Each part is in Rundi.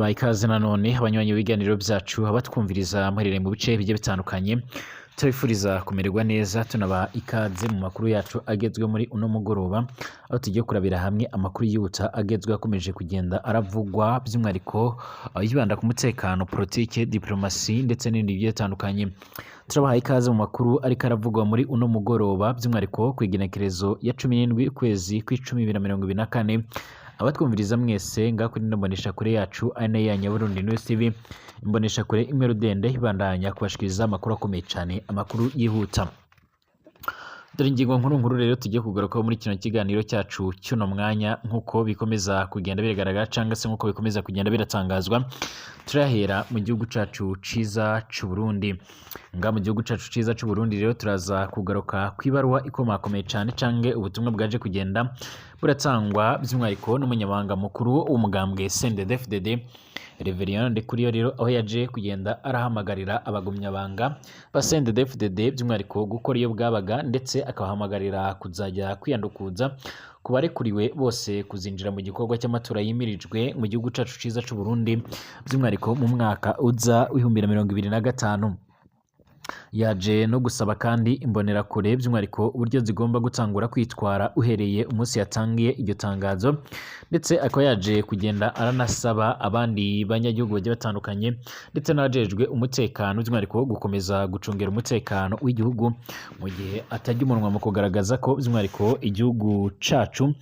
turabaha ikaze nanone abanywanyi b'ibiganiro byacu abatwumviriza muherereye mu bice bigiye bitandukanye, tubifuriza kumererwa neza, tunabaha ikaze mu makuru yacu agezwe muri uno mugoroba, aho tugiye kurabira hamwe amakuru yihuta agezwe akomeje kugenda aravugwa, by'umwihariko yibanda ku mutekano, politike, diplomasi ndetse n'ibindi bigiye bitandukanye. Turabaha ikaze mu makuru ariko aravugwa muri uno mugoroba, by'umwihariko ku igenekerezo ya 17 ukwezi kw'icumi 2024. Abatwumviriza mwese ngakuri n'imbonesha kure yacu ane ya Nyaburundi News TV, imbonesha kure imwe rudende ibandanya kubashikiriza amakuru akomeye cyane, amakuru yihuta. Dore ingingo nkuru rero tugiye kugarukaho muri kino kiganiro cyacu cy'uno mwanya, nk'uko bikomeza kugenda bigaragara cyangwa se nk'uko bikomeza kugenda biratangazwa. Turahera mu gihugu cyacu ciza cy'u Burundi. Mu gihugu cyacu ciza cy'u Burundi rero turaza kugaruka kwibaruwa ikomakomeye cyane canke ubutumwa bwaje kugenda buratangwa by'umwihariko n'umunyamabanga mukuru w'umugambwe CNDD-FDD Reverien Ndikuriyo rero, aho yaje kugenda arahamagarira abagumyabanga ba CNDD-FDD by'umwihariko gukora iyo bwabaga, ndetse akabahamagarira kuzajya kwiyandukuza ku barekuriwe bose kuzinjira mu gikorwa cy'amatora yimirijwe mu gihugu cyacu ciza cy'u Burundi, by'umwihariko mu mwaka uza w'2025. Yaje no gusaba kandi imbonerakure by'umwihariko uburyo zigomba gutangura kwitwara uhereye umunsi yatangiye iryo tangazo, ndetse akaba yaje kugenda aranasaba abandi banyagihugu bagiye batandukanye ndetse n'abajejwe umutekano by'umwihariko gukomeza gucungera umutekano w'igihugu, mu gihe atajya umunwa mu kugaragaza ko by'umwihariko igihugu cacu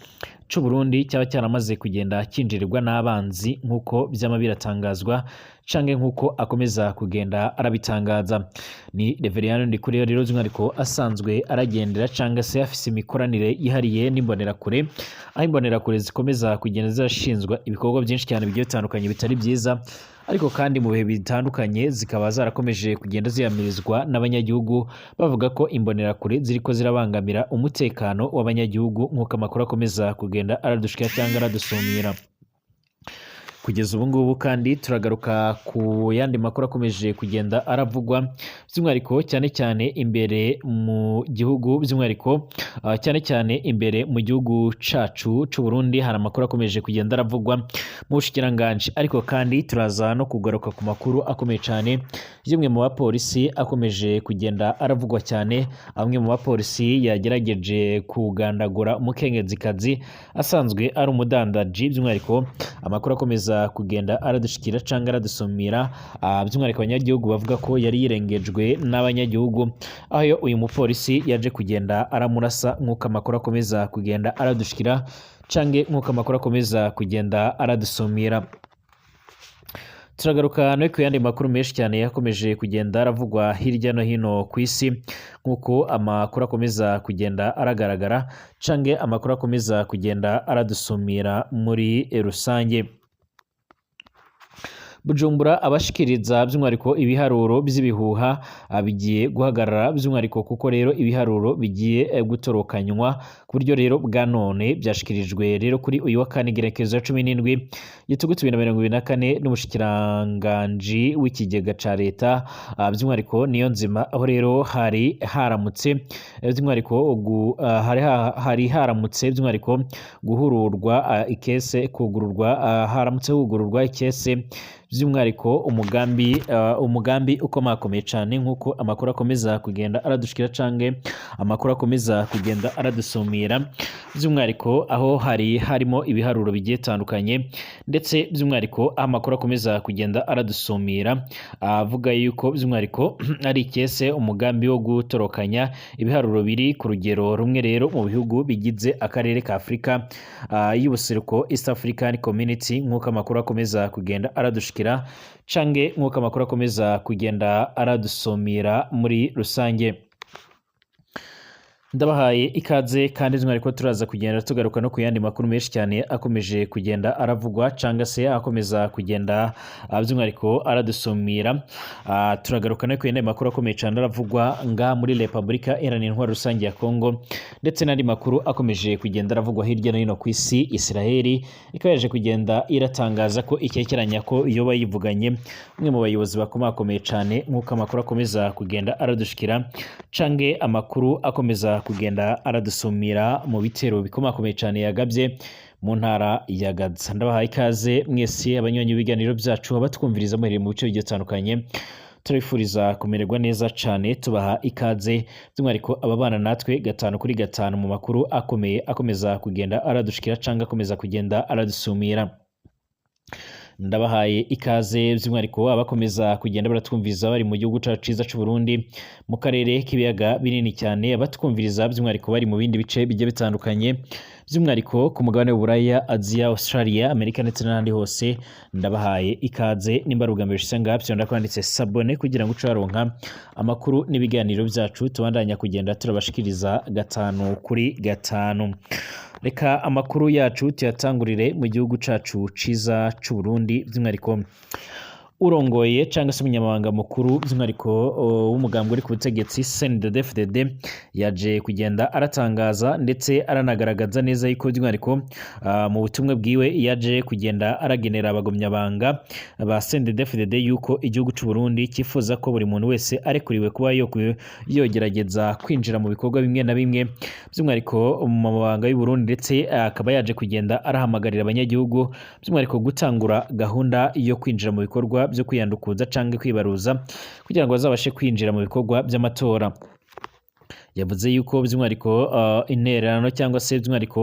c'u Burundi cyaba cyaramaze kugenda kinjirirwa n'abanzi nk'uko byama biratangazwa canke nk'uko akomeza kugenda arabitangaza. Ni Reverien Ndikuriyo rero by'umwihariko asanzwe aragendera canke se afise imikoranire yihariye n'imbonerakure, aho imbonerakure zikomeza kugenda zirashinzwa ibikorwa byinshi cyane bigiye bitandukanye bitari byiza, ariko kandi mu bihe bitandukanye zikaba zarakomeje kugenda ziyamirizwa n'abanyagihugu bavuga ko imbonerakure ziriko zirabangamira umutekano w'abanyagihugu, nk'uko amakuru akomeza kugenda aradushikira cyangwa aradusumira. Kugeza ubu ngubu kandi turagaruka ku yandi makuru akomeje kugenda aravugwa by'umwihariko cyane cyane imbere mu gihugu, by'umwihariko cyane cyane imbere mu gihugu cacu c'u Burundi hari amakuru akomeje kugenda aravugwa mu bushikiranganje, ariko kandi turaza no kugaruka ku makuru akomeye cyane y'umwe mu bapolisi akomeje kugenda aravugwa cyane. Amwe mu bapolisi yagerageje kugandagura umukengezikazi asanzwe ari umudandaji, by'umwihariko amakuru akomeza kugenda aradushikira cyangwa aradusumira, by'umwihariko abanyagihugu bavuga ko yari yirengejwe n'abanyagihugu, aho uyu mupolisi yaje kugenda aramurasa, nk'uko amakuru akomeza kugenda aradushikira cyangwa nk'uko amakuru akomeza kugenda aradusumira. Turagaruka no ku yandi makuru menshi cyane yakomeje kugenda aravugwa hirya no hino ku isi, nk'uko amakuru akomeza kugenda aragaragara canke amakuru akomeza kugenda aradusumira muri rusange. Bujumbura abashikiriza by'umwihariko ibiharuro by'ibihuha bigiye guhagarara, by'umwihariko kuko rero ibiharuro bigiye gutorokanywa ku buryo rero bwa none byashikirijwe rero kuri uyu wa kane igenekerezo ya 17 Gitugutu 2024 n'umushikiranganji w'ikigega ca leta by'umwihariko Niyonzima, aho rero hari haramutse by'umwihariko hari haramutse by'umwihariko guhururwa ikese kugururwa haramutse hugururwa ikese by'umwihariko umugambi ukomakomeye cyane, nk'uko amakuru akomeza kugenda aradushikira canke amakuru akomeza kugenda aradusumira, by'umwihariko aho harimo ibiharuro bigiye bitandukanye, ndetse by'umwihariko amakuru akomeza kugenda aradusumira avuga yuko by'umwihariko ari ikese umugambi wo gutorokanya ibiharuro biri ku rugero rumwe rero mu bihugu bigize akarere ka Afurika y'ubuseruko, East African Community, nk'uko amakuru akomeza kugenda aradushikira cange nk'uko amakuru akomeza kugenda aradusumira muri rusange. Ndabahaye ikaze kandi by'umwihariko turaza kugenda tugaruka no ku yandi makuru menshi cyane akomeje kugenda aravugwa cyangwa se akomeza kugenda by'umwihariko aradusumira. Turagaruka no ku yandi makuru akomeye cyane aravugwa muri Repubulika Iharanira Intwaro Rusange ya Kongo, ndetse n'andi makuru akomeje kugenda aravugwa hirya no hino ku isi. Israeli ikaba yaje kugenda iratangaza ko icyekeranya ko iyo bayivuganye umwe mu bayobozi bakomakomeye cyane, nk'uko amakuru akomeza kugenda aradushikira cange amakuru akomeza akomeza kugenda aradusumira mu bitero bikomakomeye cyane yagabye mu ntara ya Gaza. Ndabahaye ikaze mwese abanywanyi b'ibiganiro byacu abatwumviriza muhereye mu bice bigiye bitandukanye, turabifuriza kumererwa neza cyane, tubaha ikaze by'umwihariko ababana natwe gatanu kuri gatanu mu makuru akomeye akomeza kugenda aradushikira cyangwa akomeza kugenda aradusumira. Ndabahaye ikaze by'umwihariko abakomeza kugenda baratwumviriza bari mu gihugu cyacu cyiza cy'u Burundi, mu karere k'ibiyaga binini cyane, abatwumviriza by'umwihariko bari mu bindi bice bigiye bitandukanye, by'umwihariko ku mugabane w'Uburaya, Aziya, Australia, Amerika ndetse n'ahandi hose. Ndabahaye ikaze, nimba ari ubwa mbere usanga byonda kwanditse sabone kugira ngo ucaronka amakuru n'ibiganiro byacu tubandanya kugenda turabashikiriza gatanu kuri gatanu. Reka amakuru yacu tuyatangurire mu gihugu cacu ciza c'u Burundi, by'umwihariko urongoye cyangwa se umunyamabanga mukuru by'umwihariko w'umugambwe uri ku butegetsi CNDD-FDD yaje kugenda aratangaza ndetse aranagaragaza neza yuko by'umwihariko mu butumwa bwiwe yaje kugenda aragenera abagomyabanga ba CNDD-FDD yuko igihugu cy'u Burundi cyifuza ko buri muntu wese arekuriwe kuba yogerageza kwinjira mu bikorwa bimwe na bimwe by'umwihariko mu mabanga y'u Burundi, ndetse akaba yaje kugenda arahamagarira abanyagihugu by'umwihariko gutangura gahunda yo kwinjira mu bikorwa byo kwiyandukuza cyangwa kwibaruza kugira ngo bazabashe kwinjira mu bikorwa by'amatora. Yavuze yuko by'umwihariko intererano cyangwa se by'umwihariko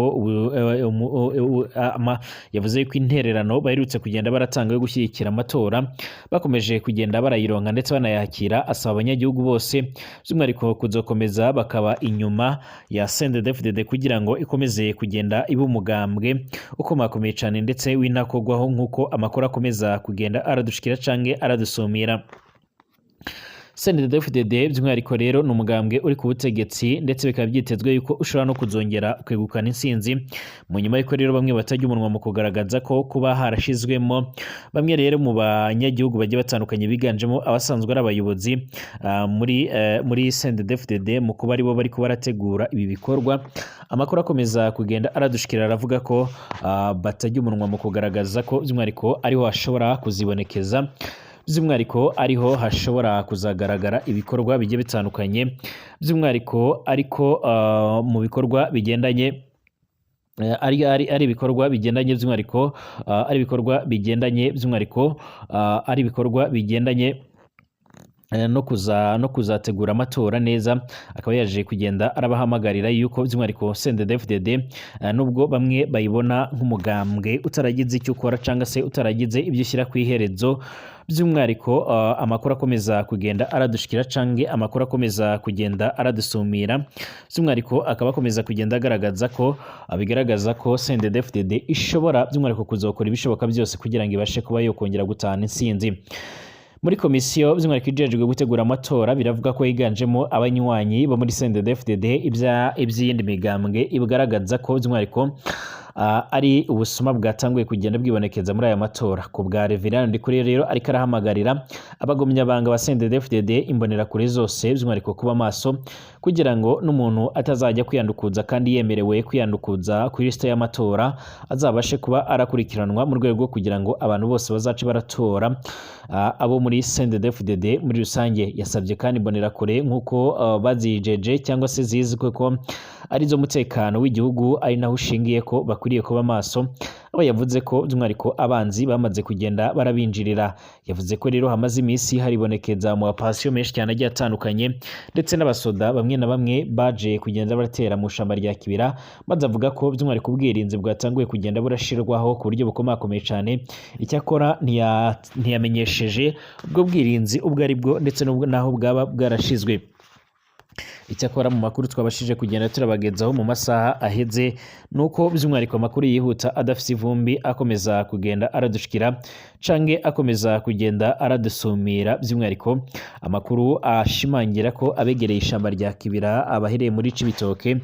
yavuze yuko intererano baherutse kugenda baratanga yo gushyigikira amatora bakomeje kugenda barayironka ndetse banayakira. Asaba abanyagihugu bose by'umwihariko kuzokomeza bakaba inyuma ya CNDD-FDD kugira ngo ikomeze kugenda iba umugambwe ukomakomeye cyane ndetse winakogwaho nk'uko amakuru akomeza kugenda aradushikira canke aradusumira. CNDD-FDD by'umwihariko rero ni umugambwe uri ku butegetsi ndetse bikaba byitezwe yuko ushobora no kuzongera kwegukana intsinzi, mu nyuma y'uko rero bamwe batajya umunwa mu kugaragaza ko kuba harashizwemo bamwe rero mu banyagihugu bagiye batandukanye biganjemo abasanzwe ari abayobozi muri CNDD-FDD mu kuba aribo bari kuba barategura ibi bikorwa. Amakuru akomeza kugenda aradushikira aravuga ko batajya umunwa mu kugaragaza ko by'umwihariko ariho hashobora kuzibonekeza, by'umwihariko ariho hashobora kuzagaragara ibikorwa bigiye bitandukanye, by'umwihariko ariko mu bikorwa bigendanye ari ibikorwa bigendanye by'umwihariko ari ibikorwa bigendanye by'umwihariko ari ibikorwa bigendanye no kuzategura amatora neza. Akaba yaje kugenda arabahamagarira yuko by'umwihariko CNDD-FDD nubwo bamwe bayibona nk'umugambwe utaragize icyo ukora cyangwa se utaragize ibyo ushyira ku iherezo, by'umwihariko amakuru akomeza kugenda aradushikira canke amakuru akomeza kugenda aradusumira, by'umwihariko akaba akomeza kugenda agaragaza ko bigaragaza ko CNDD-FDD ishobora by'umwihariko kuzokora ibishoboka byose kugira ngo ibashe kuba yokongera gutahana intsinzi. Muri komisiyo by'umwihariko ijejwe gutegura amatora biravuga ko yiganjemo abanywanyi bo muri CNDD-FDD iby'iyindi migambwe ibugaragaza ko by'umwihariko ari ubusuma bwatanguye kugenda bwibonekeza muri aya matora. Ku bwa Reverend Ndikuri rero ariko arahamagarira abagomyabanga ba CNDD-FDD imbonerakure zose by'umwihariko kuba maso kugira ngo n'umuntu atazajya kwiyandukuza kandi yemerewe kwiyandukuza kuri liste y'amatora azabashe kuba arakurikiranwa mu rwego rwo kugira ngo abantu bose bazace baratora abo muri CNDD-FDD muri rusange. Yasabye kandi imbonerakure nk'uko bazijeje cyangwa se zizwi ko ari zo mutekano w'igihugu ari naho ushingiye ko bakwiriye kuba maso, aho yavuze ko by'umwihariko abanzi bamaze kugenda barabinjirira. Yavuze ko rero hamaze iminsi haribonekeza mu mapasiyo menshi cyane agiye atandukanye ndetse n'abasoda bamwe na bamwe baje kugenda baratera mu shamba rya Kibira, maze avuga ko by'umwihariko ubwirinzi bwatanguye kugenda burashirwaho ku buryo bukomakomeye cyane. Icyakora ntiyamenyesheje ubwo bwirinzi ubwo ari bwo ndetse n'aho bwaba bwarashizwe. Icyakora mu makuru twabashije kugenda turabagezaho mu masaha aheze nuko by'umwihariko amakuru yihuta adafite ivumbi akomeza kugenda aradushikira canke akomeza kugenda aradusumira, by'umwihariko amakuru ashimangira ko abegereye ishamba rya Kibira abahereye muri Cibitoke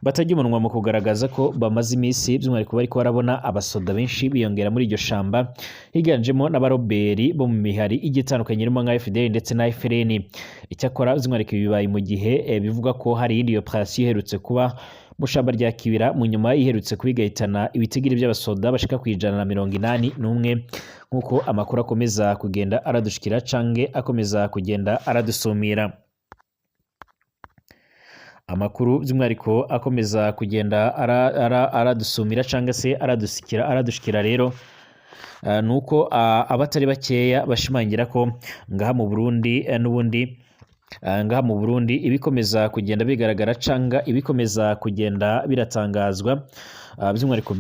batajya umunwa mu kugaragaza ko bamaze iminsi by'umwihariko bariko barabona abasoda benshi biyongera muri iryo shamba, higanjemo n'abaroberi bo mu mihari igitandukanye irimo nka FDL ndetse na FRN. Icyakora by'umwihariko bibaye mu gihe bivuga ko hari iyindi operasiyo iherutse kuba mu shamba rya Kibira, mu nyuma iherutse kubigahitana ibitigiri by'abasoda bashika ku 181 nk'uko amakuru akomeza kugenda aradushikira canke akomeza kugenda aradusumira. amakuru by'umwihariko akomeza kugenda aradusumira cyangwa se aradushikira rero nuko abatari bakeya bashimangira ko ngaha mu Burundi n'ubundi ngaha mu Burundi ibikomeza kugenda bigaragara cyangwa ibikomeza kugenda biratangazwa by'umwihariko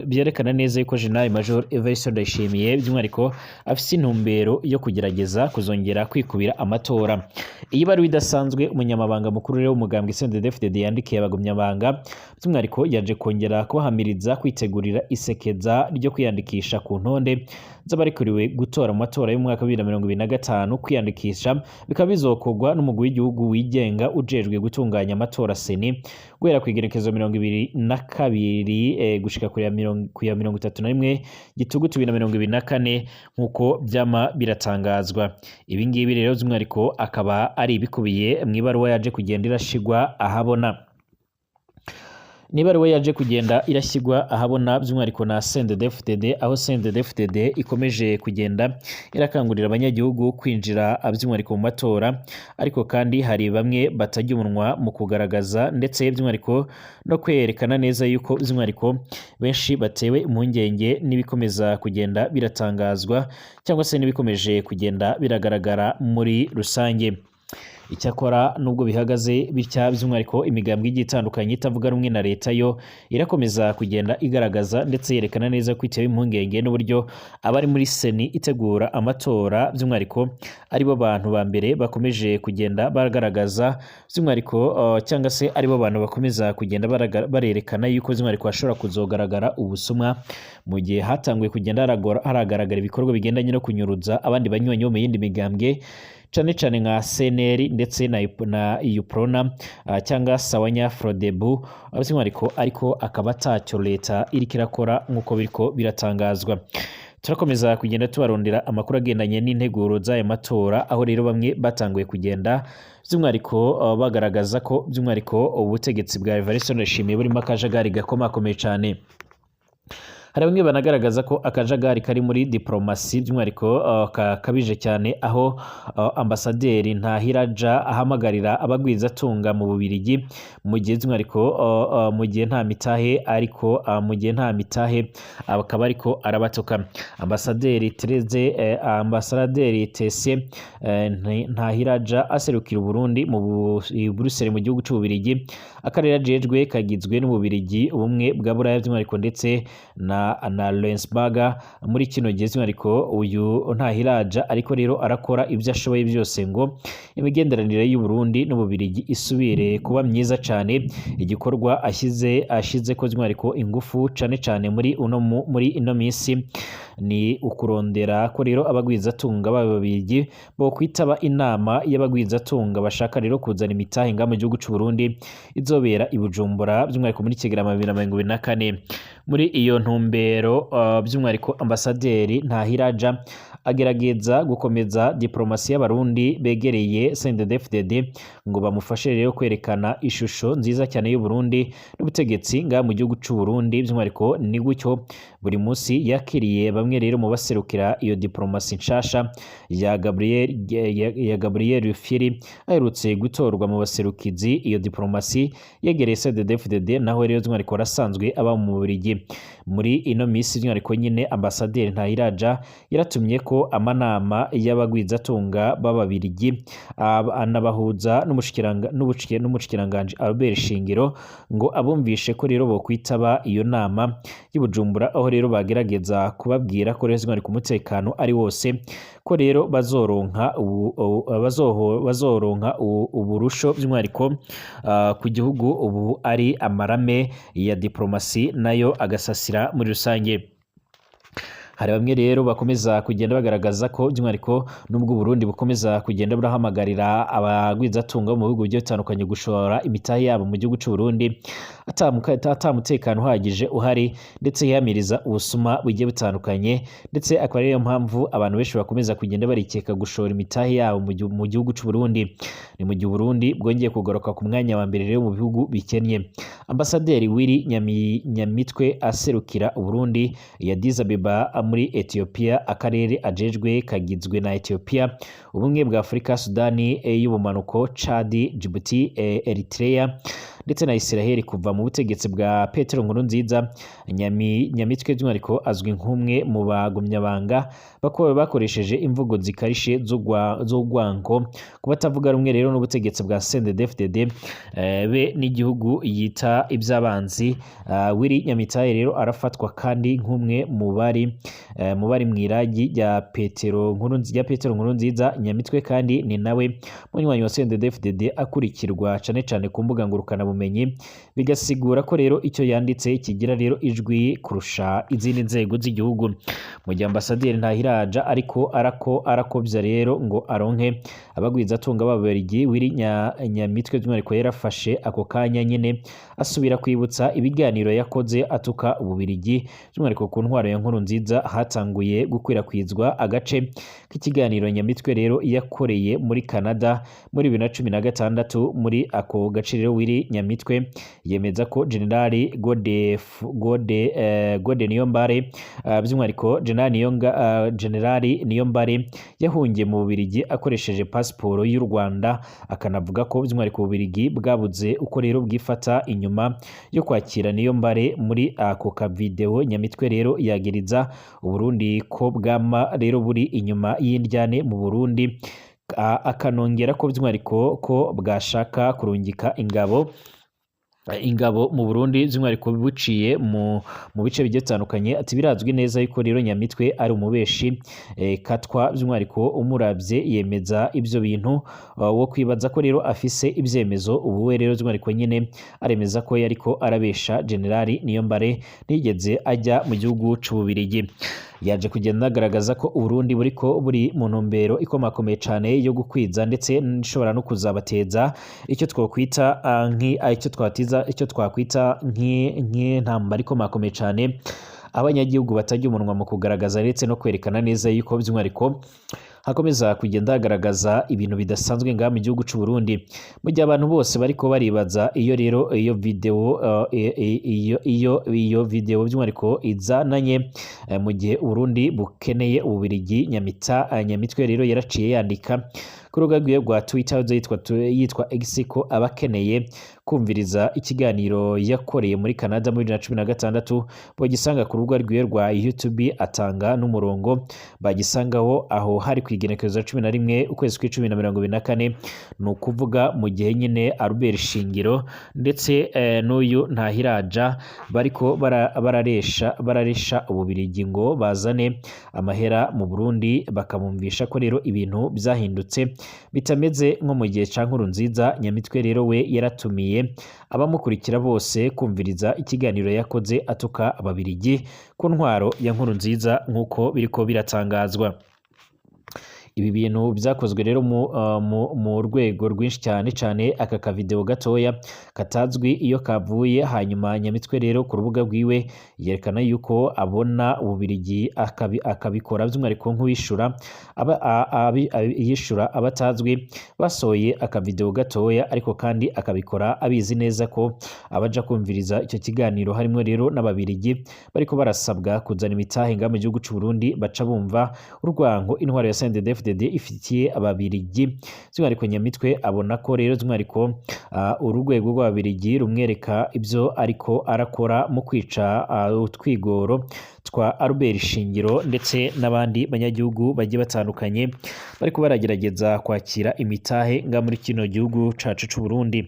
byerekana neza yuko General Major Evariste Ndayishimiye by'umwihariko afite intumbero yo kugerageza kuzongera kwikubira amatora. Iyi baruwa idasanzwe umunyamabanga mukuru rero w'umugambwe CNDD-FDD yandikiye abagumyabanga by'umwihariko yaje kongera kubahamiriza kwitegurira isekeza ryo kwiyandikisha ku ntonde z'abarikuriwe gutora mu matora y'umwaka wa 2025. Kwiyandikisha bikaba bizokorwa n'umugwi w'igihugu wigenga ujejwe gutunganya amatora seni guhera ku igerekezo 22 gushika ku ya 31 Gitugutu 2024 nk'uko byama biratangazwa. Ibi ngibi rero by'umwihariko akaba ari ibikubiye mu ibaruwa yaje kugenda irashigwa ahabona. Nibaruwa yaje kugenda irashyirwa ahabona by'umwihariko na CNDD-FDD, aho CNDD-FDD ikomeje kugenda irakangurira abanyagihugu kwinjira by'umwihariko mu matora, ariko kandi hari bamwe batajya umunwa mu kugaragaza ndetse by'umwihariko no kwerekana neza yuko by'umwihariko benshi batewe impungenge n'ibikomeza kugenda biratangazwa cyangwa se n'ibikomeje kugenda biragaragara muri rusange. Icyakora nubwo bihagaze bitya by'umwihariko imigambwe igiye itandukanye itavuga rumwe na leta yo irakomeza kugenda igaragaza ndetse yerekana neza ko itewe impungenge n'uburyo abari muri seni itegura amatora by'umwihariko aribo bantu ba mbere bakomeje kugenda bagaragaza by'umwihariko cyangwa se aribo bantu bakomeza kugenda barerekana yuko by'umwihariko hashobora kuzogaragara ubusumwa mu gihe hatanguye kugenda haragaragara ibikorwa bigendanye no kunyuruza abandi banywanyi bo mu yindi migambwe cyane nka CNL ndetse na UPRONA cyangwa Sawanya Frodebu ariko akaba atacyo leta iriko irakora nk'uko biriko biratangazwa. Turakomeza kugenda tubarondera amakuru agendanye n'integuro z'aya matora, aho rero bamwe batanguye kugenda by'umwihariko bagaragaza ko by'umwihariko ubutegetsi bwa Evariste Ndayishimiye burimo akajagari gakomakomeye cyane. Hari bamwe banagaragaza ko akajagari kari muri diplomasi by'umwihariko kabije cyane, aho ambasaderi Ntahiraja ahamagarira abagwizatunga mu Bubiligi mu gihe by'umwihariko mu gihe nta mitahe akaba ariko arabatoka. Ambasaderi Tese Ntahiraja aserukira Burundi mu Bruxelles mu gihugu cy'Ububiligi. Akarere ajejwe kagizwe n'Ububiligi, ubumwe bwa Buraya by'umwihariko ndetse na Lensburg. Muri kino gihe by'umwihariko uyu Ntahiraja ariko rero arakora ibyo ashoboye byose ngo imigenderanire y'u Burundi n'Ububiligi isubire kuba myiza cyane. Igikorwa ashize ko by'umwihariko ingufu cyane muri ino minsi ni ukurondera ko rero abagwizatunga b'Ababiligi bo kwitaba inama y'abagwizatunga bashaka rero kuzana imitahe mu gihugu cy'u Burundi izobera i Bujumbura by'umwihariko muri Kigarama 2024. Muri iyo ntumbero by'umwihariko ambasaderi Ntahiraja agerageza gukomeza diplomasi y'abarundi begereye CNDD-FDD ngo bamufashe rero kwerekana ishusho nziza cyane y'u Burundi n'ubutegetsi mu gihugu cy'u Burundi by'umwihariko ni gutyo buri munsi yakiriye bamwe rero mu baserukira iyo diplomasi nshasha ya Gabriel Rufyiri aherutse gutorwa mu baserukizi iyo diplomasi yegereye CNDD-FDD, naho rero by'umwihariko arasanzwe aba mu Bubiligi. Muri ino minsi by'umwihariko nyine ambasaderi Ntahiraja yaratumye ko amanama y'abagwizatunga b'Ababiligi anabahuza n'umushikiranganje Albert Shingiro ngo abumvishe ko rero bo kwitaba iyo nama y'u Bujumbura, aho rero bagerageza kubabwira ko rero ku mutekano ari wose, ko rero bazoronka uburusho by'umwihariko ku gihugu ubu ari amarame ya diplomasi nayo agasasira muri rusange. Hari bamwe rero bakomeza kugenda bagaragaza ko by'umwihariko nubwo Burundi bukomeza kugenda burahamagarira abagwizatunga mu bihugu bigiye bitandukanye gushora imitahe yabo mu gihugu cy'u Burundi, atamutekano uhagije uhari, ndetse yamiriza ubusuma bugiye butandukanye, ndetse akaba ariyo mpamvu abantu benshi bakomeza kugenda barikeka gushora imitahe yabo mu gihugu cy'u Burundi. Ni mu gihe Burundi bwongeye kugaruka ku mwanya wa mbere rero mu bihugu bikennye. Ambasaderi Willy Nyamitwe aserukira Burundi ya Addis Abeba muri Ethiopia, akarere ajejwe kagizwe na Ethiopia, ubumwe bwa Afurika, Sudani y'ubumanuko, Chad, Djibouti, Eritrea ndetse na Israel. Kuva mu butegetsi bwa Petero Nkurunziza, Nyamitwe by'umwihariko azwi nk'umwe mu bagumyabanga bakoresheje imvugo zikarishe z'urwango ku batavuga rumwe rero n'ubutegetsi bwa CNDD-FDD be n'igihugu yita iby'abanzi. Willy Nyamitwe rero arafatwa kandi nk'umwe mu bari mu iragi rya Petero Nkurunziza. Nyamitwe kandi ni nawe munywanyi wa CNDD-FDD akurikirwa cyane cyane ku mbuga ngurukanabumenyi, bigasigura ko rero icyo yanditse kigira rero ijwi kurusha izindi nzego z'igihugu. Mu gihe ambasaderi Ntahiraja ariko arakobya rero ngo aronke abagwizatunga b'Ababiligi, Willy Nyamitwe by'umwihariko yarafashe ako kanya nyine asubira kwibutsa ibiganiro yakoze atuka Ububiligi, by'umwihariko ku ntwaro ya Nkurunziza. Hatanguye gukwirakwizwa agace k'ikiganiro Nyamitwe rero yakoreye muri Canada muri 2016. Muri ako gace rero Willy Nyamitwe yemeza ko Generali Gode Niyombare by'umwihariko Generali Niyombare yahungiye mu Bubiligi akoresheje pasiporo y'u Rwanda, akanavuga ko by'umwihariko Ububiligi bwabuze uko rero bwifata inyuma yo kwakira Niyombare. Muri ako kavideo Nyamitwe rero yagiriza Uburundi ko bwama rero buri inyuma y'indyane mu Burundi, akanongera ko by'umwihariko ko bwashaka kurungika ingabo mu Burundi by'umwihariko buciye mu bice bigiye bitandukanye. Ati birazwi neza yuko rero Nyamitwe ari umubeshi katwa, by'umwihariko umurabye yemeza ibyo bintu wo kwibaza ko rero afise ibyemezo. Ubu we rero by'umwihariko nyine aremeza ko yariko arabesha Generali Niyombare ntigeze ajya mu gihugu c'Ububiligi. Yaje kugenda agaragaza ko Uburundi buri mu ntumbero ikomakomeye cyane yo gukwiza ndetse nshobora no kuzabateza icyo twakwita nk'intambara ikomakomeye cyane, abanyagihugu batajya umunwa mu kugaragaza ndetse no kwerekana neza yuko by'umwihariko hakomeza kugenda hagaragaza ibintu bidasanzwe ngaha mu gihugu cy'u Burundi. Mu gihe abantu bose bariko baribaza iyo video by'umwihariko izananye mu gihe Burundi bukeneye Ububiligi, Nyamitwe rero yaraciye yandika ku rubuga rwiwe rwa Twitter yitwa X ko abakeneye kumviriza ikiganiro yakoreye muri Canada muri 2016 bagisanga ku rubuga rwiwe rwa YouTube, atanga n'umurongo bagisangaho aho hari kwigenekerezo 11 ukwezi kwa 10/2024. ni ukuvuga mu gihe nyine Albert Shingiro ndetse n'uyu Ntahiraja bariko bararesha Ububiligi ngo bazane amahera mu Burundi, bakamumvisha ko rero ibintu byahindutse bitameze nko mu gihe ca Nkurunziza. Nyamitwe rero we yaratumiye abamukurikira bose kumviriza ikiganiro yakoze atuka Ababiligi ku ntwaro ya Nkurunziza nk'uko biriko biratangazwa. Ibi bintu byakozwe rero mu rwego rwinshi cyane aka kavideo gatoya katazwi iyo kavuye. Hanyuma Nyamitwe rero ku rubuga rwiwe yerekana yuko abona Ububiligi akabikora by'umwihariko nk'uwishura yishura abatazwi, basohoye akavideo gatoya ariko kandi akabikora abizi neza ko abaja kumviriza icyo kiganiro harimo rero n'Ababiligi bariko barasabwa kuzana imitahe ngaha mu gihugu cy'u Burundi, baca bumva urwango intwaro ya CNDD-FDD ifitiye Ababiligi. By'umwihariko Nyamitwe abona ko rero by'umwihariko urugwego rw'Ababiligi rumwereka ibyo ariko arakora mu kwica utwigoro twa Albert Shingiro ndetse n'abandi banyagihugu bagiye batandukanye bariko baragerageza kwakira imitahe nga muri kino gihugu cacu c'u Burundi.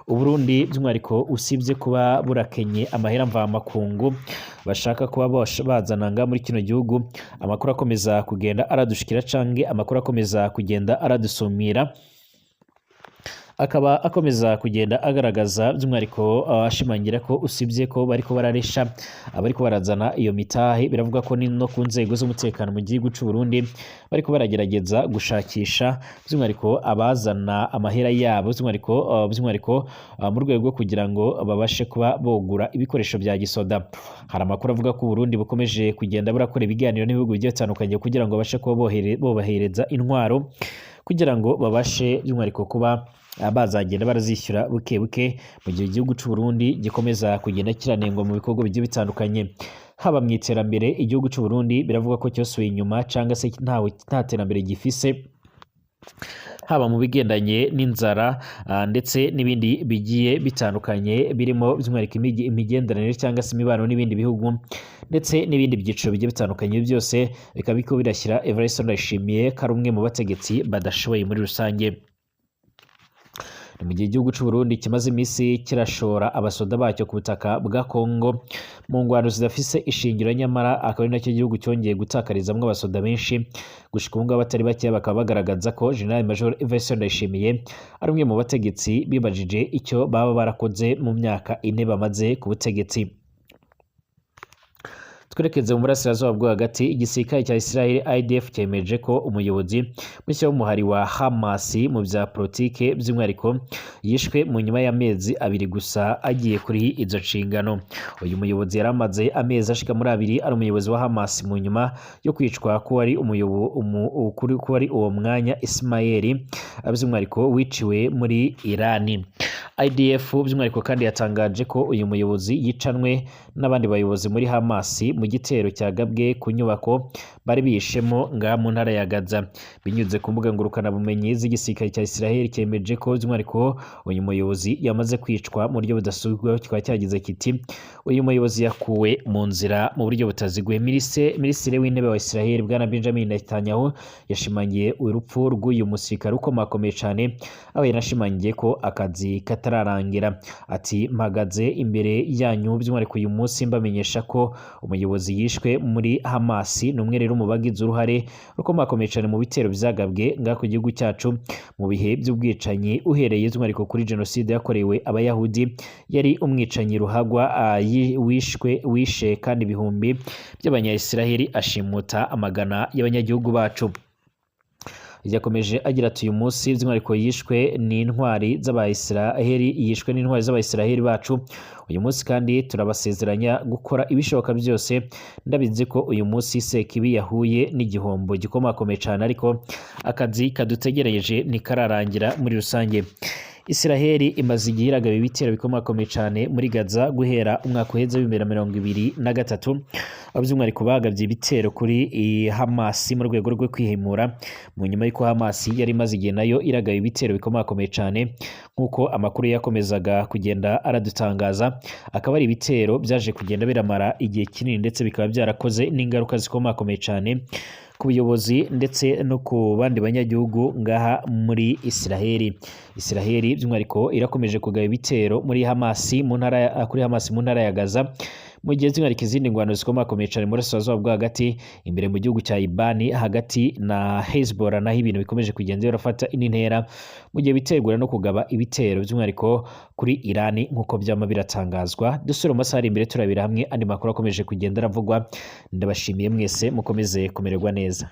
Uburundi by'umwihariko usibye kuba burakenye amahera mvamakungu bashaka kuba bazana nga muri kino gihugu, amakuru akomeza kugenda aradushikira canke amakuru akomeza kugenda aradusumira akaba akomeza kugenda agaragaza by'umwihariko ashimangira ko usibye ko bariko bararesha abariko barazana iyo mitahe biravuga ko ni no ku nzego z'umutekano mu gihugu cy'u Burundi bariko baragerageza gushakisha by'umwihariko abazana amahera yabo by'umwihariko mu rwego rwo kugira ngo babashe kuba bogura ibikoresho bya gisoda. Hari amakuru avuga ko Burundi bukomeje kugenda burakora ibiganiro n'ibihugu bigiye bitandukanye kugira ngo babashe kuba bobahereza intwaro kugira ngo babashe by'umwihariko kuba bazagenda barazishyura buke buke mu gihe igihugu cy'u Burundi gikomeza kugenda kiranengwa mu bikorwa bigiye bitandukanye, haba mu iterambere igihugu cy'u Burundi biravuga ko cyosuye inyuma cyangwa se nta terambere gifise, haba mu bigendanye n'inzara ndetse n'ibindi bigiye bitandukanye birimo by'umwihariko imigenderanire cyangwa se imibano n'ibindi bihugu ndetse n'ibindi byiciro bigiye bitandukanye. Byose bikaba biriko birashyira Evariste Ndayishimiye ko ari umwe mu bategetsi badashoboye muri rusange. Ni mu gihe igihugu cy'u Burundi kimaze iminsi kirashora abasoda bacyo ku butaka bwa Kongo mu ngwano zidafise ishingiro, nyamara akaba ari nacyo gihugu cyongeye gutakarizamwo abasoda benshi. Gushika ubu ngabo batari bake bakaba bagaragaza ko General Major Evariste Ndayishimiye ari umwe mu bategetsi bibajije icyo baba barakoze mu myaka 4 bamaze ku butegetsi. Twerekeze mu burasirazuba bwo hagati, igisirikare cya Israel IDF cyemeje ko umuyobozi mushya w'umuhari wa Hamas mu bya politike by'umwihariko yishwe mu nyuma y'amezi 2 gusa agiye kuri izo nshingano. Uyu muyobozi yari amaze amezi ashika muri 2 ari umuyobozi wa Hamas mu nyuma yo kwicwa ko ari uwo mwanya Ismail by'umwihariko wiciwe muri Irani. IDF by'umwihariko kandi yatangaje ko uyu muyobozi yicanwe n'abandi bayobozi muri Hamas mu gitero cyagabwe ku nyubako bari bishemo nga mu ntara ya Gaza. Binyuze ku mbuga ngurukana bumenyi z'igisirikare cya Israel cyemeje ko by'umwihariko uyu muyobozi yamaze kwicwa mu buryo budasubirwaho, kikaba cyagize kiti uyu muyobozi yakuwe mu nzira mu buryo butaziguye. Minisitiri w'intebe wa Israel bwana Benjamin Netanyahu yashimangiye urupfu rw'uyu musirikare ukomakomeye cyane, aho yanashimangiye ko akazi katararangira. Ati mpagaze imbere yanyu by'umwihariko uyu munsi mbamenyesha ko umuyobozi yishwe muri Hamas, ni umwe rero mu bagize uruhare rukomakomeye cyane mu bitero byagabwe nga ku gihugu cyacu mu bihe by'ubwicanyi, uhereye by'umwihariko kuri jenoside yakorewe abayahudi. Yari umwicanyi ruhagwa wishe kandi ibihumbi by'abanyayisiraheli ashimuta amagana y'abanyagihugu bacu. Yakomeje agira ati uyu munsi by'umwihariko yishwe n'intwari z'abayisiraheli bacu. Uyu munsi kandi turabasezeranya gukora ibishoboka byose. Ndabizi ko uyu munsi Sekibi yahuye n'igihombo gikomakomeye cyane, ariko akazi kadutegereje ntikararangira muri rusange. Israheli imaze igihe iragaba ibitero bikomakomeye cyane muri Gaza guhera umwaka uheze w'2023, by'umwihariko bagabye ibitero kuri Hamas mu rwego rwo kwihimura mu nyuma y'uko Hamas yari imaze igihe nayo iragaba ibitero bikomakomeye cyane. Nk'uko amakuru yakomezaga kugenda aradutangaza, akaba ari ibitero byaje kugenda biramara igihe kinini ndetse bikaba byarakoze n'ingaruka zikomakomeye cyane ku buyobozi ndetse no ku bandi banyagihugu ngaha muri Israheli. Israheli by'umwihariko irakomeje kugaba ibitero muri Hamas mu ntara ya Gaza, mu gihe by'umwihariko izindi ngwano zikomakomeye cyane muri burasirazuba bwo hagati imbere mu gihugu cya Libani hagati na Hezbollah naho ibintu bikomeje kugenda birafata indi ntera, mu gihe biterwa no kugaba ibitero by'umwihariko kuri Irani nk'uko byama biratangazwa. Dusubira mu masaha ari imbere turabira hamwe andi makuru akomeje kugenda aravugwa. Ndabashimiye mwese, mukomeze kumererwa neza.